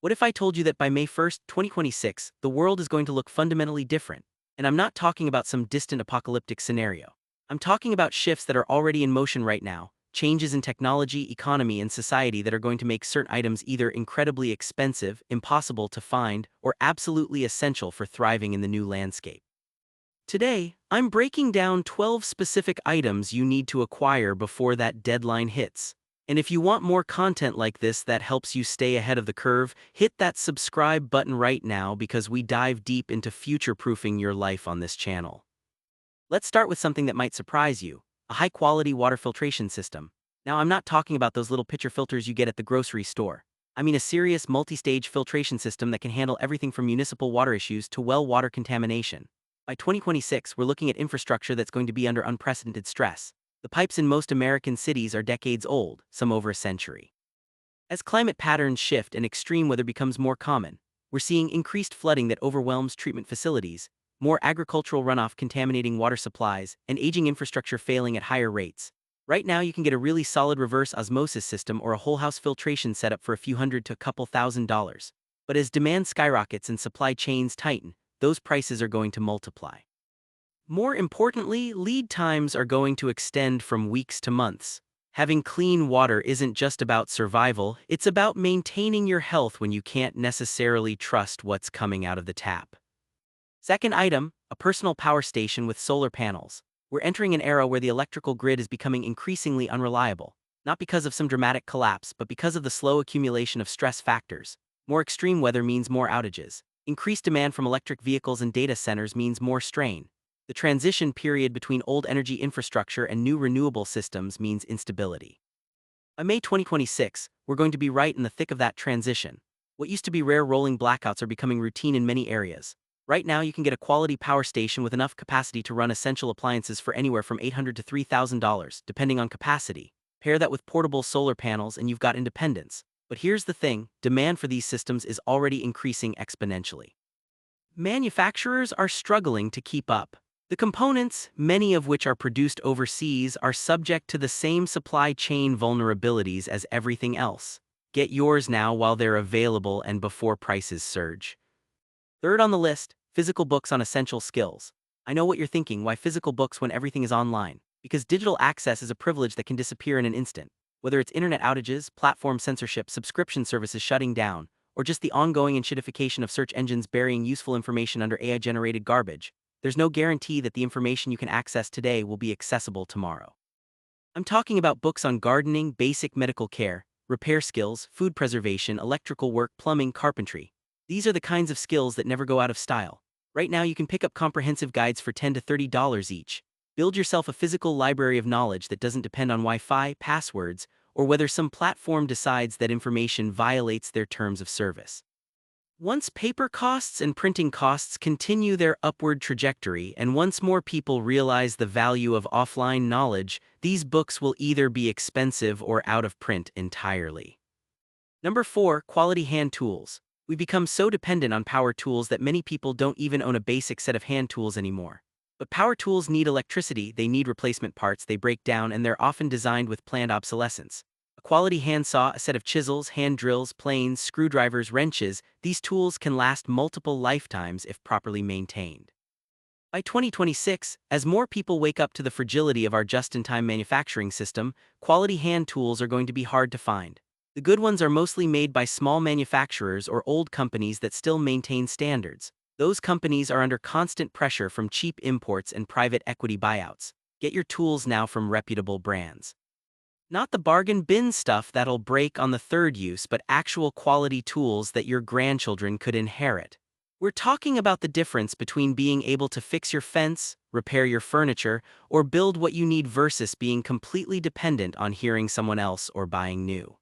What if I told you that by May 1st, 2026, the world is going to look fundamentally different? And I'm not talking about some distant apocalyptic scenario. I'm talking about shifts that are already in motion right now, changes in technology, economy, and society that are going to make certain items either incredibly expensive, impossible to find, or absolutely essential for thriving in the new landscape. Today, I'm breaking down 12 specific items you need to acquire before that deadline hits. And if you want more content like this that helps you stay ahead of the curve, hit that subscribe button right now because we dive deep into future-proofing your life on this channel. Let's start with something that might surprise you, a high-quality water filtration system. Now, I'm not talking about those little pitcher filters you get at the grocery store. I mean a serious multi-stage filtration system that can handle everything from municipal water issues to well water contamination. By 2026, we're looking at infrastructure that's going to be under unprecedented stress. The pipes in most American cities are decades old, some over a century. As climate patterns shift and extreme weather becomes more common, we're seeing increased flooding that overwhelms treatment facilities, more agricultural runoff contaminating water supplies, and aging infrastructure failing at higher rates. Right now, you can get a really solid reverse osmosis system or a whole house filtration setup for a few hundred to a couple $1,000s. But as demand skyrockets and supply chains tighten, those prices are going to multiply. More importantly, lead times are going to extend from weeks to months. Having clean water isn't just about survival, it's about maintaining your health when you can't necessarily trust what's coming out of the tap. Second item, a personal power station with solar panels. We're entering an era where the electrical grid is becoming increasingly unreliable, not because of some dramatic collapse, but because of the slow accumulation of stress factors. More extreme weather means more outages. Increased demand from electric vehicles and data centers means more strain. The transition period between old energy infrastructure and new renewable systems means instability. By May 2026, we're going to be right in the thick of that transition. What used to be rare rolling blackouts are becoming routine in many areas. Right now, you can get a quality power station with enough capacity to run essential appliances for anywhere from $800 to $3,000, depending on capacity. Pair that with portable solar panels and you've got independence. But here's the thing, demand for these systems is already increasing exponentially. Manufacturers are struggling to keep up. The components, many of which are produced overseas, are subject to the same supply chain vulnerabilities as everything else. Get yours now while they're available and before prices surge. Third on the list, physical books on essential skills. I know what you're thinking, why physical books when everything is online? Because digital access is a privilege that can disappear in an instant. Whether it's internet outages, platform censorship, subscription services shutting down, or just the ongoing enshittification of search engines burying useful information under AI-generated garbage, there's no guarantee that the information you can access today will be accessible tomorrow. I'm talking about books on gardening, basic medical care, repair skills, food preservation, electrical work, plumbing, carpentry. These are the kinds of skills that never go out of style. Right now you can pick up comprehensive guides for $10 to $30 each. Build yourself a physical library of knowledge that doesn't depend on Wi-Fi, passwords, or whether some platform decides that information violates their terms of service. Once paper costs and printing costs continue their upward trajectory, and once more people realize the value of offline knowledge, these books will either be expensive or out of print entirely. Number 4, quality hand tools. We become so dependent on power tools that many people don't even own a basic set of hand tools anymore. But power tools need electricity, they need replacement parts, they break down, and they're often designed with planned obsolescence. A quality handsaw, a set of chisels, hand drills, planes, screwdrivers, wrenches, these tools can last multiple lifetimes if properly maintained. By 2026, as more people wake up to the fragility of our just-in-time manufacturing system, quality hand tools are going to be hard to find. The good ones are mostly made by small manufacturers or old companies that still maintain standards. Those companies are under constant pressure from cheap imports and private equity buyouts. Get your tools now from reputable brands. Not the bargain bin stuff that'll break on the third use, but actual quality tools that your grandchildren could inherit. We're talking about the difference between being able to fix your fence, repair your furniture, or build what you need versus being completely dependent on hearing someone else or buying new.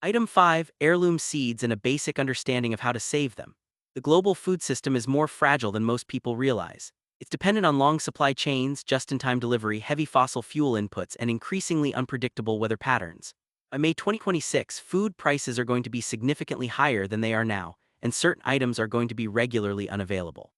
Item 5, heirloom seeds and a basic understanding of how to save them. The global food system is more fragile than most people realize. It's dependent on long supply chains, just-in-time delivery, heavy fossil fuel inputs, and increasingly unpredictable weather patterns. By May 2026, food prices are going to be significantly higher than they are now, and certain items are going to be regularly unavailable.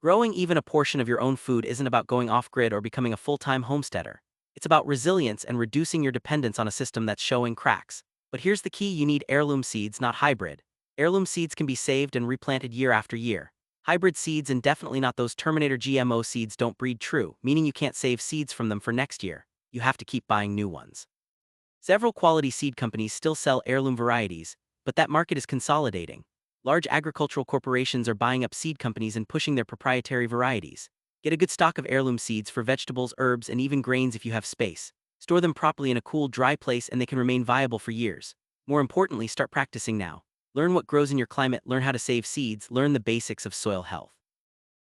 Growing even a portion of your own food isn't about going off-grid or becoming a full-time homesteader. It's about resilience and reducing your dependence on a system that's showing cracks. But here's the key, you need heirloom seeds, not hybrid. Heirloom seeds can be saved and replanted year after year. Hybrid seeds, and definitely not those Terminator GMO seeds, don't breed true, meaning you can't save seeds from them for next year. You have to keep buying new ones. Several quality seed companies still sell heirloom varieties, but that market is consolidating. Large agricultural corporations are buying up seed companies and pushing their proprietary varieties. Get a good stock of heirloom seeds for vegetables, herbs, and even grains if you have space. Store them properly in a cool, dry place and they can remain viable for years. More importantly, start practicing now. Learn what grows in your climate, learn how to save seeds, learn the basics of soil health.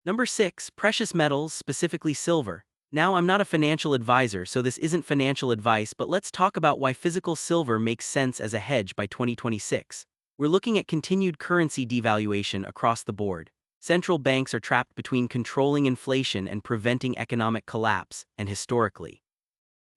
Number 6. Precious metals, specifically silver. Now, I'm not a financial advisor, so this isn't financial advice, but let's talk about why physical silver makes sense as a hedge by 2026. We're looking at continued currency devaluation across the board. Central banks are trapped between controlling inflation and preventing economic collapse, and historically,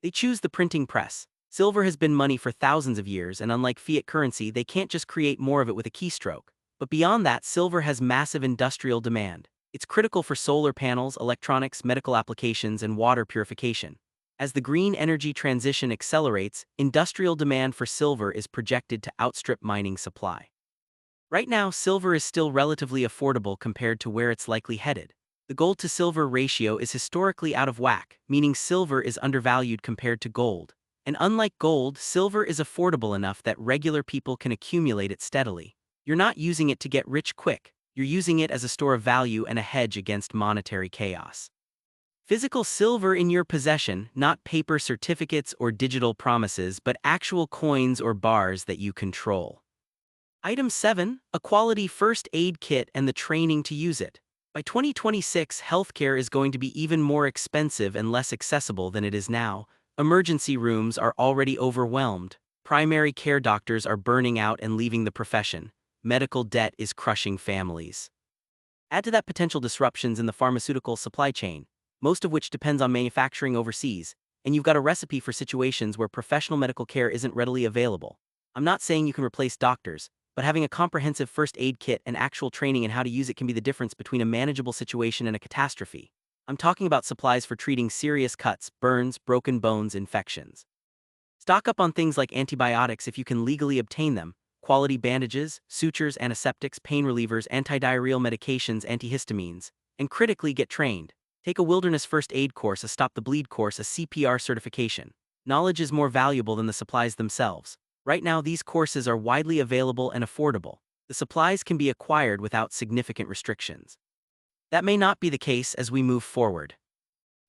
they choose the printing press. Silver has been money for thousands of years, and unlike fiat currency, they can't just create more of it with a keystroke. But beyond that, silver has massive industrial demand. It's critical for solar panels, electronics, medical applications, and water purification. As the green energy transition accelerates, industrial demand for silver is projected to outstrip mining supply. Right now, silver is still relatively affordable compared to where it's likely headed. The gold to silver ratio is historically out of whack, meaning silver is undervalued compared to gold. And unlike gold, silver is affordable enough that regular people can accumulate it steadily. You're not using it to get rich quick, you're using it as a store of value and a hedge against monetary chaos. Physical silver in your possession, not paper certificates or digital promises, but actual coins or bars that you control. Item 7. A quality first aid kit and the training to use it. By 2026, healthcare is going to be even more expensive and less accessible than it is now. Emergency rooms are already overwhelmed. Primary care doctors are burning out and leaving the profession. Medical debt is crushing families. Add to that potential disruptions in the pharmaceutical supply chain, most of which depends on manufacturing overseas, and you've got a recipe for situations where professional medical care isn't readily available. I'm not saying you can replace doctors, but having a comprehensive first aid kit and actual training in how to use it can be the difference between a manageable situation and a catastrophe. I'm talking about supplies for treating serious cuts, burns, broken bones, infections. Stock up on things like antibiotics if you can legally obtain them, quality bandages, sutures, antiseptics, pain relievers, antidiarrheal medications, antihistamines, and critically get trained. Take a wilderness first aid course, a stop the bleed course, a CPR certification. Knowledge is more valuable than the supplies themselves. Right now, these courses are widely available and affordable. The supplies can be acquired without significant restrictions. That may not be the case as we move forward.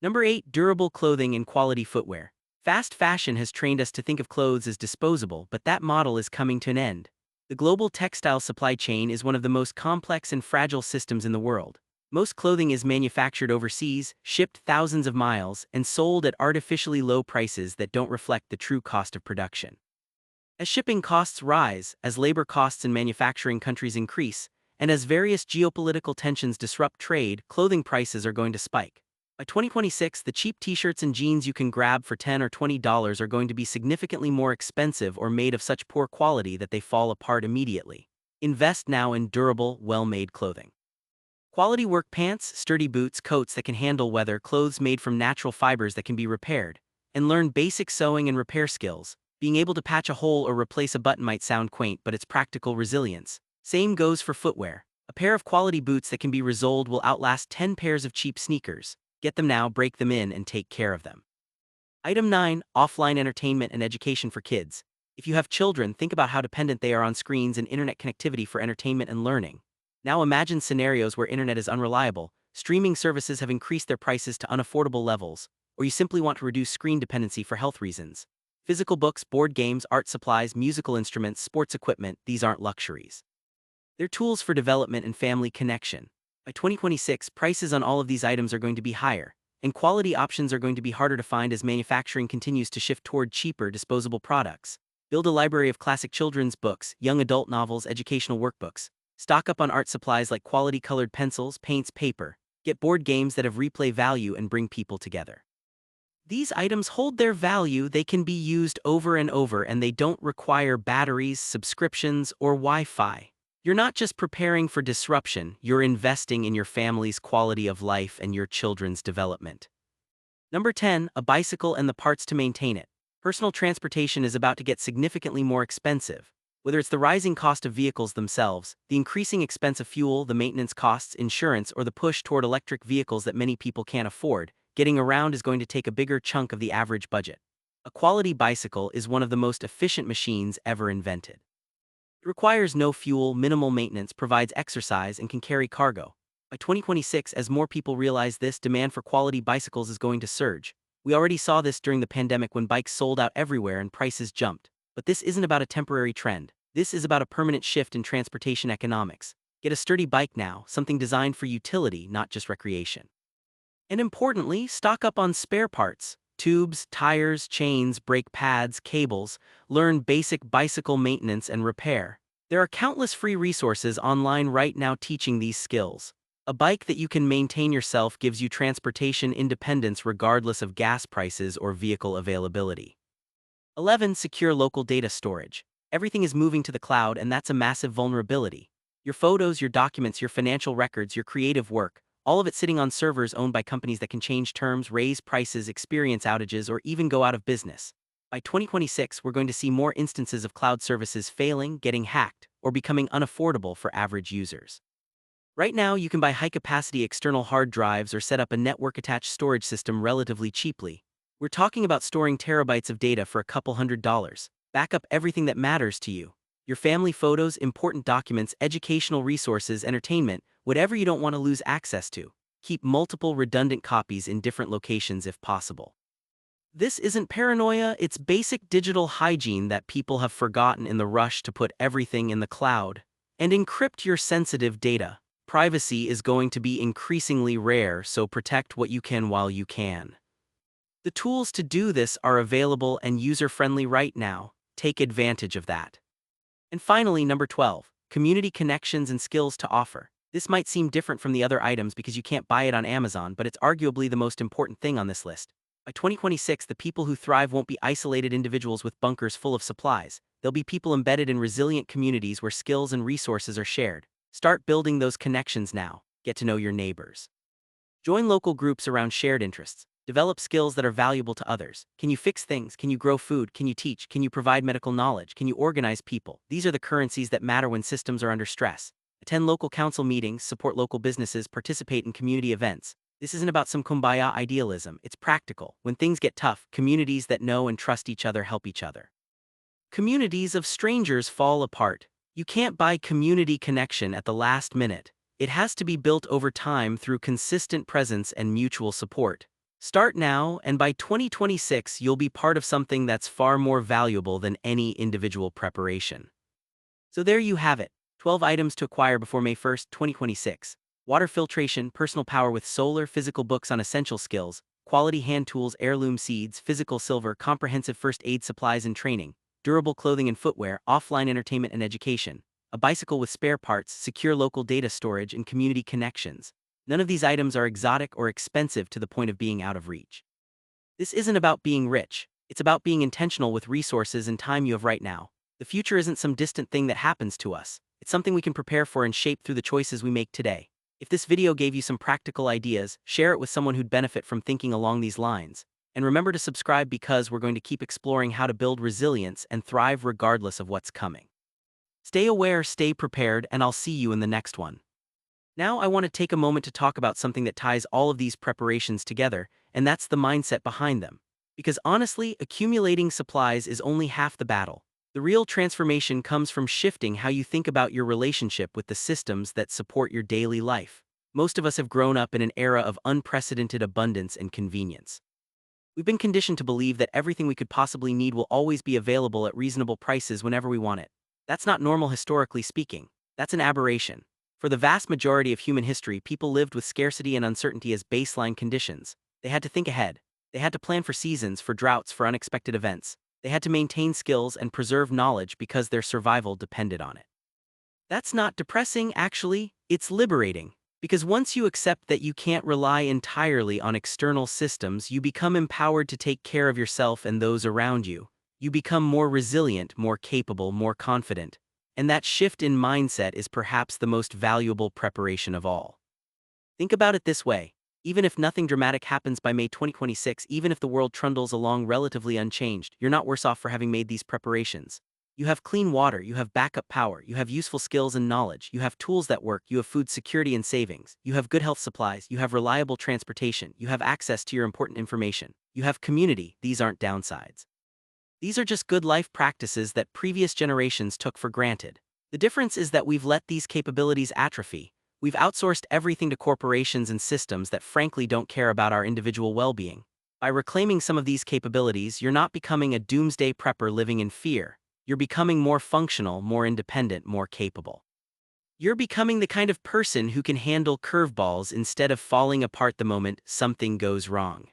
Number 8. Durable clothing and quality footwear. Fast fashion has trained us to think of clothes as disposable, but that model is coming to an end. The global textile supply chain is one of the most complex and fragile systems in the world. Most clothing is manufactured overseas, shipped thousands of miles, and sold at artificially low prices that don't reflect the true cost of production. As shipping costs rise, as labor costs in manufacturing countries increase, and as various geopolitical tensions disrupt trade, clothing prices are going to spike. By 2026, the cheap t-shirts and jeans you can grab for $10 or $20 are going to be significantly more expensive or made of such poor quality that they fall apart immediately. Invest now in durable, well-made clothing. Quality work pants, sturdy boots, coats that can handle weather, clothes made from natural fibers that can be repaired, and learn basic sewing and repair skills. Being able to patch a hole or replace a button might sound quaint, but it's practical resilience. Same goes for footwear. A pair of quality boots that can be resoled will outlast 10 pairs of cheap sneakers. Get them now, break them in, and take care of them. Item 9. Offline entertainment and education for kids. If you have children, think about how dependent they are on screens and internet connectivity for entertainment and learning. Now imagine scenarios where internet is unreliable, streaming services have increased their prices to unaffordable levels, or you simply want to reduce screen dependency for health reasons. Physical books, board games, art supplies, musical instruments, sports equipment, these aren't luxuries. They're tools for development and family connection. By 2026, prices on all of these items are going to be higher, and quality options are going to be harder to find as manufacturing continues to shift toward cheaper, disposable products. Build a library of classic children's books, young adult novels, educational workbooks. Stock up on art supplies like quality colored pencils, paints, paper. Get board games that have replay value and bring people together. These items hold their value, they can be used over and over, and they don't require batteries, subscriptions, or Wi-Fi. You're not just preparing for disruption, you're investing in your family's quality of life and your children's development. Number 10. A bicycle and the parts to maintain it. Personal transportation is about to get significantly more expensive. Whether it's the rising cost of vehicles themselves, the increasing expense of fuel, the maintenance costs, insurance, or the push toward electric vehicles that many people can't afford, getting around is going to take a bigger chunk of the average budget. A quality bicycle is one of the most efficient machines ever invented. It requires no fuel, minimal maintenance, provides exercise, and can carry cargo. By 2026, as more people realize this, demand for quality bicycles is going to surge. We already saw this during the pandemic when bikes sold out everywhere and prices jumped. But this isn't about a temporary trend. This is about a permanent shift in transportation economics. Get a sturdy bike now, something designed for utility, not just recreation. And importantly, stock up on spare parts. Tubes, tires, chains, brake pads, cables. Learn basic bicycle maintenance and repair. There are countless free resources online right now teaching these skills. A bike that you can maintain yourself gives you transportation independence regardless of gas prices or vehicle availability. 11. Secure local data storage. Everything is moving to the cloud, and that's a massive vulnerability. Your photos, your documents, your financial records, your creative work, all of it sitting on servers owned by companies that can change terms, raise prices, experience outages, or even go out of business. By 2026, we're going to see more instances of cloud services failing, getting hacked, or becoming unaffordable for average users. Right now, you can buy high-capacity external hard drives or set up a network-attached storage system relatively cheaply. We're talking about storing terabytes of data for a couple $100. Back up everything that matters to you. Your family photos, important documents, educational resources, entertainment, whatever you don't want to lose access to. Keep multiple redundant copies in different locations if possible. This isn't paranoia, it's basic digital hygiene that people have forgotten in the rush to put everything in the cloud. And encrypt your sensitive data. Privacy is going to be increasingly rare, so protect what you can while you can. The tools to do this are available and user-friendly right now. Take advantage of that. And finally, number 12, community connections and skills to offer. This might seem different from the other items because you can't buy it on Amazon, but it's arguably the most important thing on this list. By 2026, the people who thrive won't be isolated individuals with bunkers full of supplies. They'll be people embedded in resilient communities where skills and resources are shared. Start building those connections now. Get to know your neighbors. Join local groups around shared interests. Develop skills that are valuable to others. Can you fix things? Can you grow food? Can you teach? Can you provide medical knowledge? Can you organize people? These are the currencies that matter when systems are under stress. Attend local council meetings, support local businesses, participate in community events. This isn't about some kumbaya idealism, it's practical. When things get tough, communities that know and trust each other help each other. Communities of strangers fall apart. You can't buy community connection at the last minute. It has to be built over time through consistent presence and mutual support. Start now, and by 2026, you'll be part of something that's far more valuable than any individual preparation. So there you have it, 12 items to acquire before May 1st, 2026. Water filtration, personal power with solar, physical books on essential skills, quality hand tools, heirloom seeds, physical silver, comprehensive first aid supplies and training, durable clothing and footwear, offline entertainment and education, a bicycle with spare parts, secure local data storage, and community connections. None of these items are exotic or expensive to the point of being out of reach. This isn't about being rich, it's about being intentional with resources and time you have right now. The future isn't some distant thing that happens to us, it's something we can prepare for and shape through the choices we make today. If this video gave you some practical ideas, share it with someone who'd benefit from thinking along these lines. And remember to subscribe because we're going to keep exploring how to build resilience and thrive regardless of what's coming. Stay aware, stay prepared, and I'll see you in the next one. Now I want to take a moment to talk about something that ties all of these preparations together, and that's the mindset behind them. Because honestly, accumulating supplies is only half the battle. The real transformation comes from shifting how you think about your relationship with the systems that support your daily life. Most of us have grown up in an era of unprecedented abundance and convenience. We've been conditioned to believe that everything we could possibly need will always be available at reasonable prices whenever we want it. That's not normal historically speaking. That's an aberration. For the vast majority of human history, people lived with scarcity and uncertainty as baseline conditions. They had to think ahead. They had to plan for seasons, for droughts, for unexpected events. They had to maintain skills and preserve knowledge because their survival depended on it. That's not depressing, actually, it's liberating. Because once you accept that you can't rely entirely on external systems, you become empowered to take care of yourself and those around you. You become more resilient, more capable, more confident. And that shift in mindset is perhaps the most valuable preparation of all. Think about it this way. Even if nothing dramatic happens by May 2026, even if the world trundles along relatively unchanged, you're not worse off for having made these preparations. You have clean water, you have backup power, you have useful skills and knowledge, you have tools that work, you have food security and savings, you have good health supplies, you have reliable transportation, you have access to your important information, you have community. These aren't downsides. These are just good life practices that previous generations took for granted. The difference is that we've let these capabilities atrophy. We've outsourced everything to corporations and systems that frankly don't care about our individual well-being. By reclaiming some of these capabilities, you're not becoming a doomsday prepper living in fear. You're becoming more functional, more independent, more capable. You're becoming the kind of person who can handle curveballs instead of falling apart the moment something goes wrong.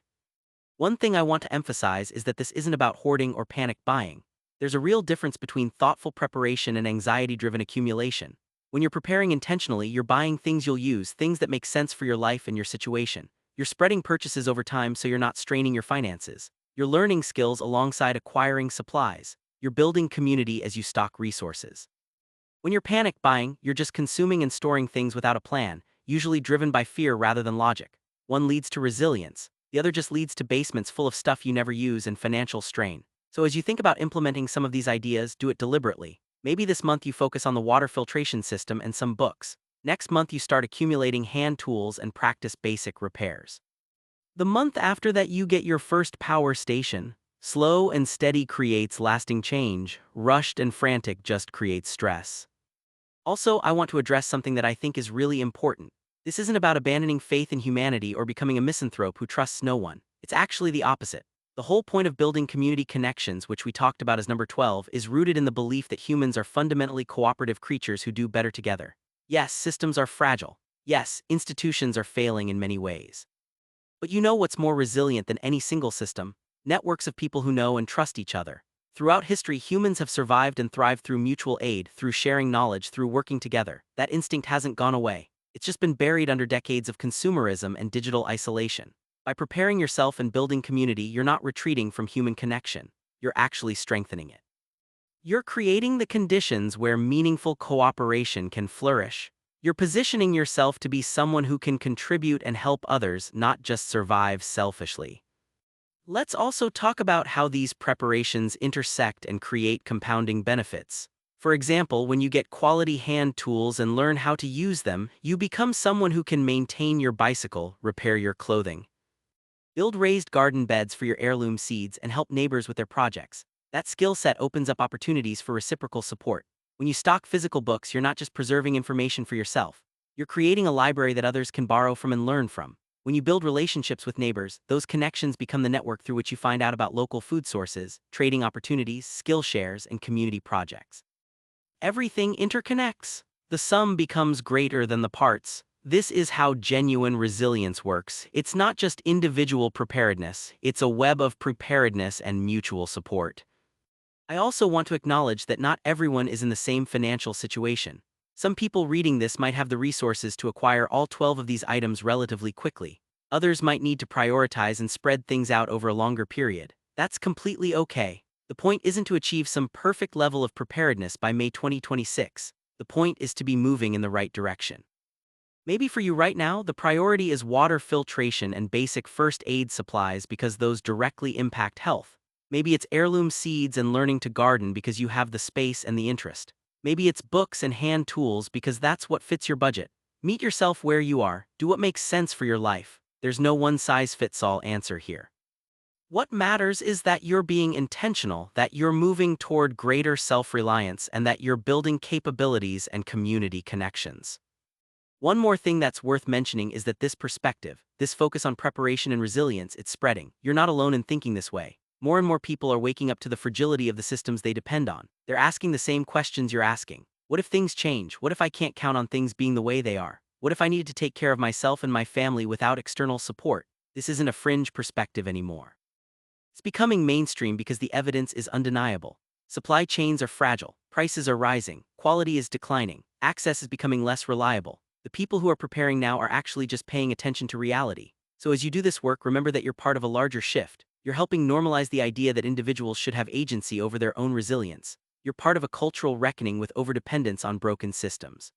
One thing I want to emphasize is that this isn't about hoarding or panic buying. There's a real difference between thoughtful preparation and anxiety-driven accumulation. When you're preparing intentionally, you're buying things you'll use, things that make sense for your life and your situation. You're spreading purchases over time so you're not straining your finances. You're learning skills alongside acquiring supplies. You're building community as you stock resources. When you're panic buying, you're just consuming and storing things without a plan, usually driven by fear rather than logic. One leads to resilience, the other just leads to basements full of stuff you never use and financial strain. So as you think about implementing some of these ideas, do it deliberately. Maybe this month you focus on the water filtration system and some books. Next month you start accumulating hand tools and practice basic repairs. The month after that you get your first power station. Slow and steady creates lasting change, rushed and frantic just creates stress. Also, I want to address something that I think is really important. This isn't about abandoning faith in humanity or becoming a misanthrope who trusts no one. It's actually the opposite. The whole point of building community connections, which we talked about as number 12, is rooted in the belief that humans are fundamentally cooperative creatures who do better together. Yes, systems are fragile. Yes, institutions are failing in many ways. But you know what's more resilient than any single system? Networks of people who know and trust each other. Throughout history, humans have survived and thrived through mutual aid, through sharing knowledge, through working together. That instinct hasn't gone away. It's just been buried under decades of consumerism and digital isolation. By preparing yourself and building community, you're not retreating from human connection. You're actually strengthening it. You're creating the conditions where meaningful cooperation can flourish. You're positioning yourself to be someone who can contribute and help others, not just survive selfishly. Let's also talk about how these preparations intersect and create compounding benefits. For example, when you get quality hand tools and learn how to use them, you become someone who can maintain your bicycle, repair your clothing, build raised garden beds for your heirloom seeds, and help neighbors with their projects. That skill set opens up opportunities for reciprocal support. When you stock physical books, you're not just preserving information for yourself. You're creating a library that others can borrow from and learn from. When you build relationships with neighbors, those connections become the network through which you find out about local food sources, trading opportunities, skill shares, and community projects. Everything interconnects. The sum becomes greater than the parts. This is how genuine resilience works. It's not just individual preparedness, it's a web of preparedness and mutual support. I also want to acknowledge that not everyone is in the same financial situation. Some people reading this might have the resources to acquire all 12 of these items relatively quickly. Others might need to prioritize and spread things out over a longer period. That's completely okay. The point isn't to achieve some perfect level of preparedness by May 2026. The point is to be moving in the right direction. Maybe for you right now, the priority is water filtration and basic first aid supplies because those directly impact health. Maybe it's heirloom seeds and learning to garden because you have the space and the interest. Maybe it's books and hand tools because that's what fits your budget. Meet yourself where you are, do what makes sense for your life. There's no one-size-fits-all answer here. What matters is that you're being intentional, that you're moving toward greater self-reliance, and that you're building capabilities and community connections. One more thing that's worth mentioning is that this perspective, this focus on preparation and resilience, it's spreading. You're not alone in thinking this way. More and more people are waking up to the fragility of the systems they depend on. They're asking the same questions you're asking. What if things change? What if I can't count on things being the way they are? What if I needed to take care of myself and my family without external support? This isn't a fringe perspective anymore. It's becoming mainstream because the evidence is undeniable. Supply chains are fragile, prices are rising, quality is declining, access is becoming less reliable. The people who are preparing now are actually just paying attention to reality. So as you do this work, remember that you're part of a larger shift. You're helping normalize the idea that individuals should have agency over their own resilience. You're part of a cultural reckoning with overdependence on broken systems.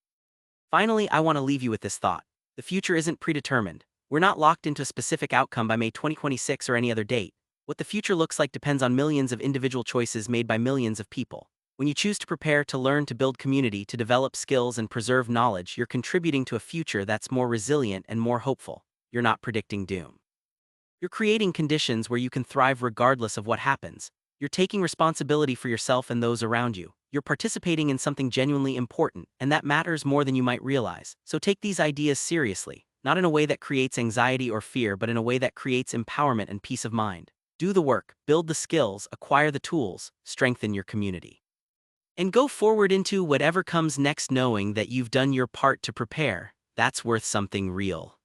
Finally, I want to leave you with this thought. The future isn't predetermined. We're not locked into a specific outcome by May 2026 or any other date. What the future looks like depends on millions of individual choices made by millions of people. When you choose to prepare, to learn, to build community, to develop skills, and preserve knowledge, you're contributing to a future that's more resilient and more hopeful. You're not predicting doom. You're creating conditions where you can thrive regardless of what happens. You're taking responsibility for yourself and those around you. You're participating in something genuinely important, and that matters more than you might realize. So take these ideas seriously, not in a way that creates anxiety or fear, but in a way that creates empowerment and peace of mind. Do the work, build the skills, acquire the tools, strengthen your community. And go forward into whatever comes next knowing that you've done your part to prepare. That's worth something real.